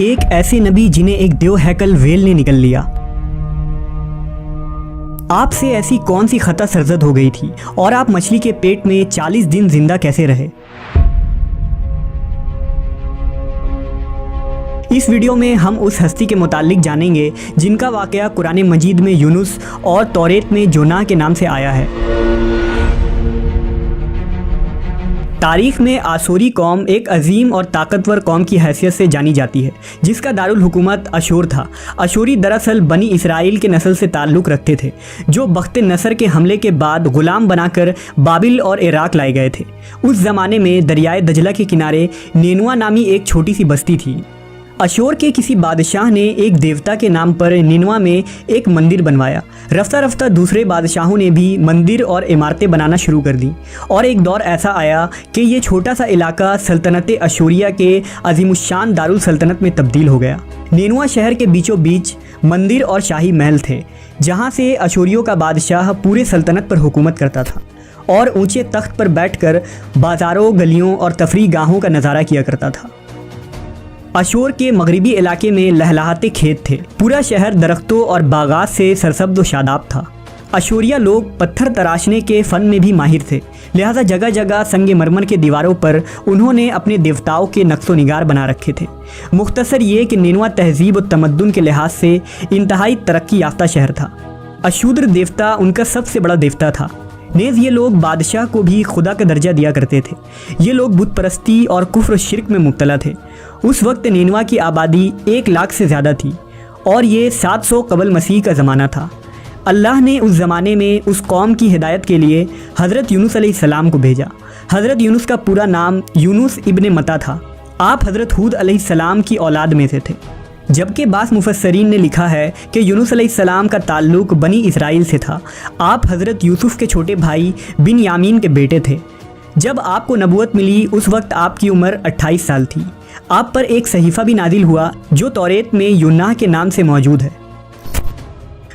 ایک ایسے نبی جنہیں ایک دیو ہیکل ویل نے نگل لیا۔ آپ سے ایسی کون سی خطا سرزد ہو گئی تھی اور آپ مچھلی کے پیٹ میں 40 دن زندہ کیسے رہے؟ اس ویڈیو میں ہم اس ہستی کے متعلق جانیں گے جن کا واقعہ قرآن مجید میں یونس اور توریت میں جونہ کے نام سے آیا ہے۔ تاریخ میں آشوری قوم ایک عظیم اور طاقتور قوم کی حیثیت سے جانی جاتی ہے جس کا دارالحکومت اشور تھا۔ اشوری دراصل بنی اسرائیل کے نسل سے تعلق رکھتے تھے جو بخت نصر کے حملے کے بعد غلام بنا کر بابل اور عراق لائے گئے تھے۔ اس زمانے میں دریائے دجلہ کے کنارے نینوا نامی ایک چھوٹی سی بستی تھی۔ اشور کے کسی بادشاہ نے ایک دیوتا کے نام پر نینوا میں ایک مندر بنوایا۔ رفتہ رفتہ دوسرے بادشاہوں نے بھی مندر اور عمارتیں بنانا شروع کر دیں اور ایک دور ایسا آیا کہ یہ چھوٹا سا علاقہ سلطنت اشوریہ کے عظیم الشان دارالسلطنت میں تبدیل ہو گیا۔ نینوا شہر کے بیچوں بیچ مندر اور شاہی محل تھے جہاں سے اشوریوں کا بادشاہ پورے سلطنت پر حکومت کرتا تھا اور اونچے تخت پر بیٹھ کر بازاروں، گلیوں اور تفریح گاہوں کا نظارہ کیا کرتا تھا۔ اشور کے مغربی علاقے میں لہلہاتے کھیت تھے۔ پورا شہر درختوں اور باغات سے سرسبز و شاداب تھا۔ اشوریہ لوگ پتھر تراشنے کے فن میں بھی ماہر تھے، لہذا جگہ جگہ سنگ مرمر کے دیواروں پر انہوں نے اپنے دیوتاؤں کے نقش و نگار بنا رکھے تھے۔ مختصر یہ کہ نینوا تہذیب و تمدن کے لحاظ سے انتہائی ترقی یافتہ شہر تھا۔ اشودر دیوتا ان کا سب سے بڑا دیوتا تھا۔ نیز یہ لوگ بادشاہ کو بھی خدا کا درجہ دیا کرتے تھے۔ یہ لوگ بت پرستی اور کفر و شرک میں مبتلا تھے۔ اس وقت نینوا کی آبادی 1 لاکھ سے زیادہ تھی اور یہ 700 قبل مسیح کا زمانہ تھا۔ اللہ نے اس زمانے میں اس قوم کی ہدایت کے لیے حضرت یونس علیہ السلام کو بھیجا۔ حضرت یونس کا پورا نام یونس ابن متا تھا۔ آپ حضرت ہود علیہ السلام کی اولاد میں سے تھے، جبکہ بعض مفسرین نے لکھا ہے کہ یونس علیہ السلام کا تعلق بنی اسرائیل سے تھا۔ آپ حضرت یوسف کے چھوٹے بھائی بن یامین کے بیٹے تھے۔ جب آپ کو نبوت ملی اس وقت آپ کی عمر 28 سال تھی۔ آپ پر ایک صحیفہ بھی نازل ہوا جو توریت میں یونہ کے نام سے موجود ہے۔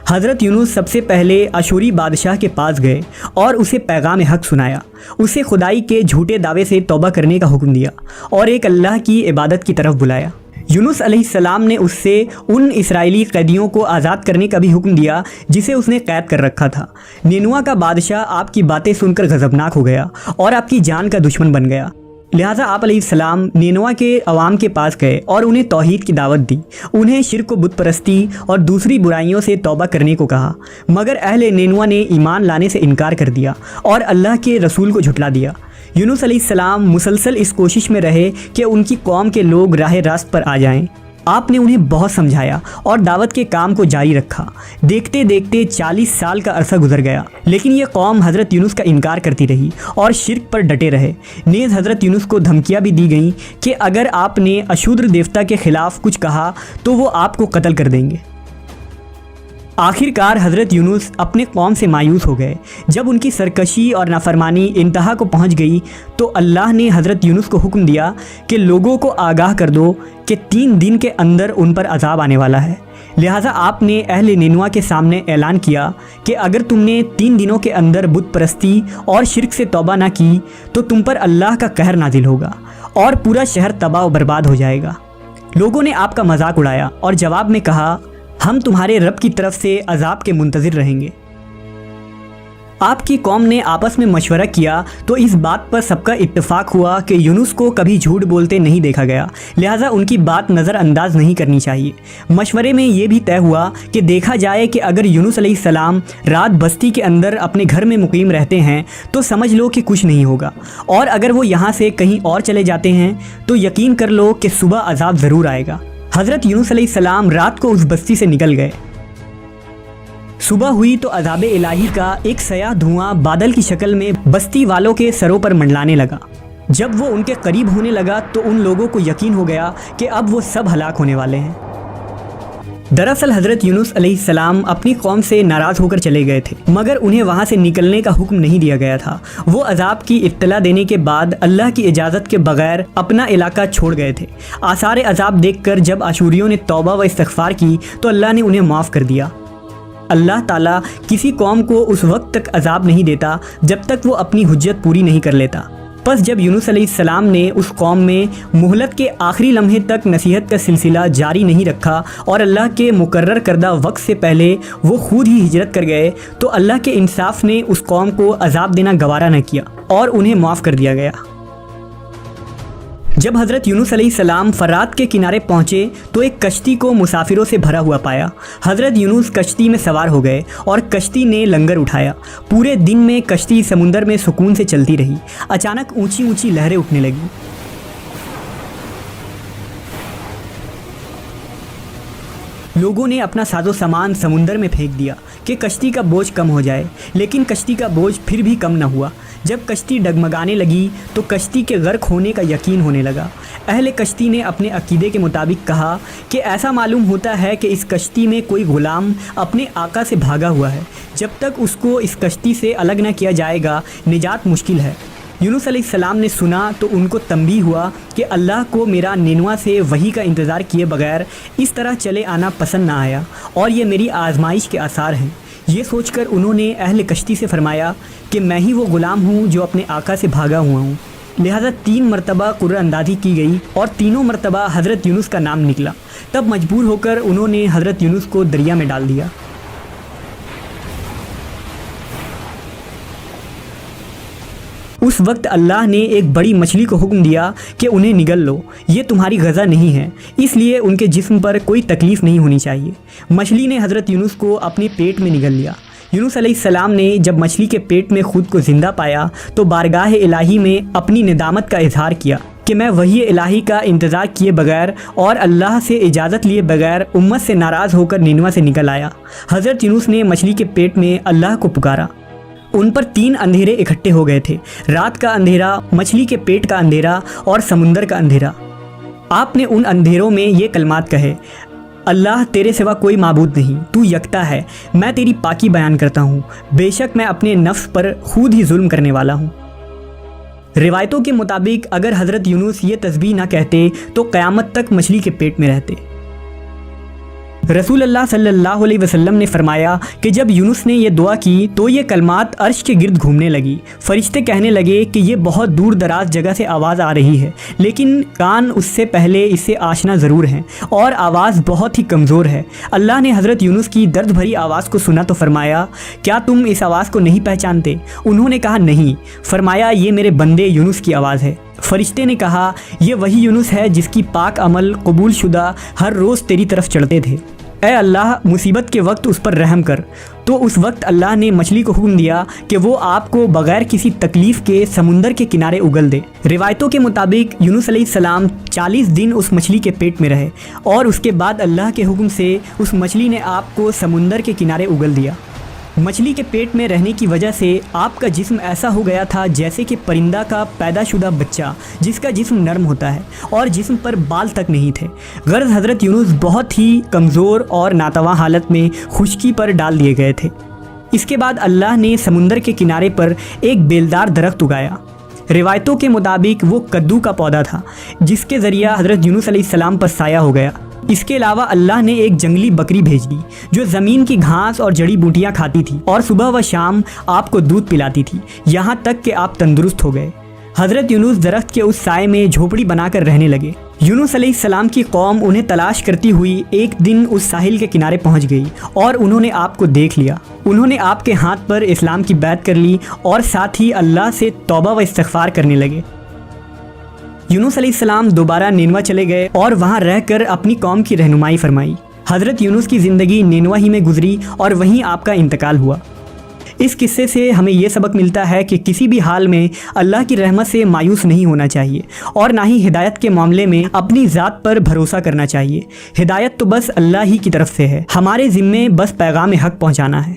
حضرت یونس سب سے پہلے اشوری بادشاہ کے پاس گئے اور اسے پیغام حق سنایا۔ اسے خدائی کے جھوٹے دعوے سے توبہ کرنے کا حکم دیا اور ایک اللہ کی عبادت کی طرف بلایا۔ یونس علیہ السلام نے اس سے ان اسرائیلی قیدیوں کو آزاد کرنے کا بھی حکم دیا جسے اس نے قید کر رکھا تھا۔ نینوا کا بادشاہ آپ کی باتیں سن کر غضبناک ہو گیا اور آپ کی جان کا دشمن بن گیا، لہٰذا آپ علیہ السلام نینوا کے عوام کے پاس گئے اور انہیں توحید کی دعوت دی۔ انہیں شرک و بت پرستی اور دوسری برائیوں سے توبہ کرنے کو کہا، مگر اہل نینوا نے ایمان لانے سے انکار کر دیا اور اللہ کے رسول کو جھٹلا دیا۔ یونس علیہ السلام مسلسل اس کوشش میں رہے کہ ان کی قوم کے لوگ راہ راست پر آ جائیں۔ آپ نے انہیں بہت سمجھایا اور دعوت کے کام کو جاری رکھا۔ دیکھتے دیکھتے 40 سال کا عرصہ گزر گیا، لیکن یہ قوم حضرت یونس کا انکار کرتی رہی اور شرک پر ڈٹے رہے۔ نیز حضرت یونس کو دھمکیاں بھی دی گئیں کہ اگر آپ نے اشودر دیوتا کے خلاف کچھ کہا تو وہ آپ کو قتل کر دیں گے۔ آخر کار حضرت یونس اپنے قوم سے مایوس ہو گئے۔ جب ان کی سرکشی اور نافرمانی انتہا کو پہنچ گئی تو اللہ نے حضرت یونس کو حکم دیا کہ لوگوں کو آگاہ کر دو کہ 3 دن کے اندر ان پر عذاب آنے والا ہے۔ لہٰذا آپ نے اہل نینوا کے سامنے اعلان کیا کہ اگر تم نے 3 دنوں کے اندر بت پرستی اور شرک سے توبہ نہ کی تو تم پر اللہ کا قہر نازل ہوگا اور پورا شہر تباہ و برباد ہو جائے گا۔ لوگوں نے آپ کا مذاق اڑایا اور جواب میں کہا، ہم تمہارے رب کی طرف سے عذاب کے منتظر رہیں گے۔ آپ کی قوم نے آپس میں مشورہ کیا تو اس بات پر سب کا اتفاق ہوا کہ یونس کو کبھی جھوٹ بولتے نہیں دیکھا گیا، لہٰذا ان کی بات نظر انداز نہیں کرنی چاہیے۔ مشورے میں یہ بھی طے ہوا کہ دیکھا جائے کہ اگر یونس علیہ السلام رات بستی کے اندر اپنے گھر میں مقیم رہتے ہیں تو سمجھ لو کہ کچھ نہیں ہوگا، اور اگر وہ یہاں سے کہیں اور چلے جاتے ہیں تو یقین کر لو کہ صبح عذاب ضرور آئے گا۔ حضرت یونس علیہ السلام رات کو اس بستی سے نکل گئے۔ صبح ہوئی تو عذاب الہی کا ایک سیاہ دھواں بادل کی شکل میں بستی والوں کے سروں پر منڈلانے لگا۔ جب وہ ان کے قریب ہونے لگا تو ان لوگوں کو یقین ہو گیا کہ اب وہ سب ہلاک ہونے والے ہیں۔ دراصل حضرت یونس علیہ السلام اپنی قوم سے ناراض ہو کر چلے گئے تھے، مگر انہیں وہاں سے نکلنے کا حکم نہیں دیا گیا تھا۔ وہ عذاب کی اطلاع دینے کے بعد اللہ کی اجازت کے بغیر اپنا علاقہ چھوڑ گئے تھے۔ آثار عذاب دیکھ کر جب اشوریوں نے توبہ و استغفار کی تو اللہ نے انہیں معاف کر دیا۔ اللہ تعالیٰ کسی قوم کو اس وقت تک عذاب نہیں دیتا جب تک وہ اپنی حجت پوری نہیں کر لیتا۔ پس جب یونس علیہ السلام نے اس قوم میں مہلت کے آخری لمحے تک نصیحت کا سلسلہ جاری نہیں رکھا اور اللہ کے مقرر کردہ وقت سے پہلے وہ خود ہی ہجرت کر گئے تو اللہ کے انصاف نے اس قوم کو عذاب دینا گوارا نہ کیا اور انہیں معاف کر دیا گیا۔ جب حضرت یونس علیہ السلام فرات کے کنارے پہنچے تو ایک کشتی کو مسافروں سے بھرا ہوا پایا۔ حضرت یونس کشتی میں سوار ہو گئے اور کشتی نے لنگر اٹھایا۔ پورے دن میں کشتی سمندر میں سکون سے چلتی رہی۔ اچانک اونچی اونچی لہریں اٹھنے لگیں۔ لوگوں نے اپنا ساز و سامان سمندر میں پھینک دیا کہ کشتی کا بوجھ کم ہو جائے، لیکن کشتی کا بوجھ پھر بھی کم نہ ہوا۔ جب کشتی ڈگمگانے لگی تو کشتی کے غرق ہونے کا یقین ہونے لگا۔ اہل کشتی نے اپنے عقیدے کے مطابق کہا کہ ایسا معلوم ہوتا ہے کہ اس کشتی میں کوئی غلام اپنے آقا سے بھاگا ہوا ہے، جب تک اس کو اس کشتی سے الگ نہ کیا جائے گا نجات مشکل ہے۔ یونس علیہ السلام نے سنا تو ان کو تنبیہ ہوا کہ اللہ کو میرا نینوا سے وحی کا انتظار کیے بغیر اس طرح چلے آنا پسند نہ آیا اور یہ میری آزمائش کے آثار ہیں۔ یہ سوچ کر انہوں نے اہل کشتی سے فرمایا کہ میں ہی وہ غلام ہوں جو اپنے آقا سے بھاگا ہوا ہوں۔ لہٰذا 3 مرتبہ قرآن اندازی کی گئی اور تینوں مرتبہ حضرت یونس کا نام نکلا۔ تب مجبور ہو کر انہوں نے حضرت یونس کو دریا میں ڈال دیا۔ اس وقت اللہ نے ایک بڑی مچھلی کو حکم دیا کہ انہیں نگل لو، یہ تمہاری غذا نہیں ہے، اس لیے ان کے جسم پر کوئی تکلیف نہیں ہونی چاہیے۔ مچھلی نے حضرت یونس کو اپنے پیٹ میں نگل لیا۔ یونس علیہ السلام نے جب مچھلی کے پیٹ میں خود کو زندہ پایا تو بارگاہ الہی میں اپنی ندامت کا اظہار کیا کہ میں وحی الہی کا انتظار کیے بغیر اور اللہ سے اجازت لیے بغیر امت سے ناراض ہو کر نینوا سے نکل آیا۔ حضرت یونس نے مچھلی کے پیٹ میں اللہ کو پکارا۔ ان پر 3 اندھیرے اکٹھے ہو گئے تھے، رات کا اندھیرا، مچھلی کے پیٹ کا اندھیرا اور سمندر کا اندھیرا۔ آپ نے ان اندھیروں میں یہ کلمات کہے: اللہ تیرے سوا کوئی معبود نہیں، تو یکتا ہے، میں تیری پاکی بیان کرتا ہوں، بے شک میں اپنے نفس پر خود ہی ظلم کرنے والا ہوں۔ روایتوں کے مطابق اگر حضرت یونس یہ تسبیح نہ کہتے تو قیامت تک مچھلی کے پیٹ میں رہتے۔ رسول اللہ صلی اللہ علیہ وسلم نے فرمایا کہ جب یونس نے یہ دعا کی تو یہ کلمات عرش کے گرد گھومنے لگی۔ فرشتے کہنے لگے کہ یہ بہت دور دراز جگہ سے آواز آ رہی ہے، لیکن کان اس سے پہلے اس سے آشنا ضرور ہیں اور آواز بہت ہی کمزور ہے۔ اللہ نے حضرت یونس کی درد بھری آواز کو سنا تو فرمایا: کیا تم اس آواز کو نہیں پہچانتے؟ انہوں نے کہا نہیں۔ فرمایا: یہ میرے بندے یونس کی آواز ہے۔ فرشتے نے کہا: یہ وہی یونس ہے جس کی پاک عمل قبول شدہ ہر روز تیری طرف چڑھتے تھے۔ اے اللہ، مصیبت کے وقت اس پر رحم کر۔ تو اس وقت اللہ نے مچھلی کو حکم دیا کہ وہ آپ کو بغیر کسی تکلیف کے سمندر کے کنارے اگل دے۔ روایتوں کے مطابق یونس علیہ السلام 40 دن اس مچھلی کے پیٹ میں رہے اور اس کے بعد اللہ کے حکم سے اس مچھلی نے آپ کو سمندر کے کنارے اگل دیا۔ مچھلی کے پیٹ میں رہنے کی وجہ سے آپ کا جسم ایسا ہو گیا تھا جیسے کہ پرندہ کا پیدا شدہ بچہ جس کا جسم نرم ہوتا ہے اور جسم پر بال تک نہیں تھے۔ غرض حضرت یونس بہت ہی کمزور اور ناتواں حالت میں خشکی پر ڈال دیے گئے تھے۔ اس کے بعد اللہ نے سمندر کے کنارے پر ایک بیلدار درخت اگایا۔ روایتوں کے مطابق وہ کدو کا پودا تھا جس کے ذریعہ حضرت یونس علیہ السلام پر سایہ ہو گیا۔ اس کے علاوہ اللہ نے ایک جنگلی بکری بھیج دی جو زمین کی گھاس اور جڑی بوٹیاں کھاتی تھی اور صبح و شام آپ کو دودھ پلاتی تھی، یہاں تک کہ آپ تندرست ہو گئے۔ حضرت یونس درخت کے اس سائے میں جھوپڑی بنا کر رہنے لگے۔ یونس علیہ السلام کی قوم انہیں تلاش کرتی ہوئی ایک دن اس ساحل کے کنارے پہنچ گئی اور انہوں نے آپ کو دیکھ لیا۔ انہوں نے آپ کے ہاتھ پر اسلام کی بیعت کر لی اور ساتھ ہی اللہ سے توبہ و استغفار کرنے لگے۔ یونس علیہ السلام دوبارہ نینوا چلے گئے اور وہاں رہ کر اپنی قوم کی رہنمائی فرمائی۔ حضرت یونس کی زندگی نینوا ہی میں گزری اور وہیں آپ کا انتقال ہوا۔ اس قصے سے ہمیں یہ سبق ملتا ہے کہ کسی بھی حال میں اللہ کی رحمت سے مایوس نہیں ہونا چاہیے اور نہ ہی ہدایت کے معاملے میں اپنی ذات پر بھروسہ کرنا چاہیے۔ ہدایت تو بس اللہ ہی کی طرف سے ہے، ہمارے ذمے بس پیغام حق پہنچانا ہے۔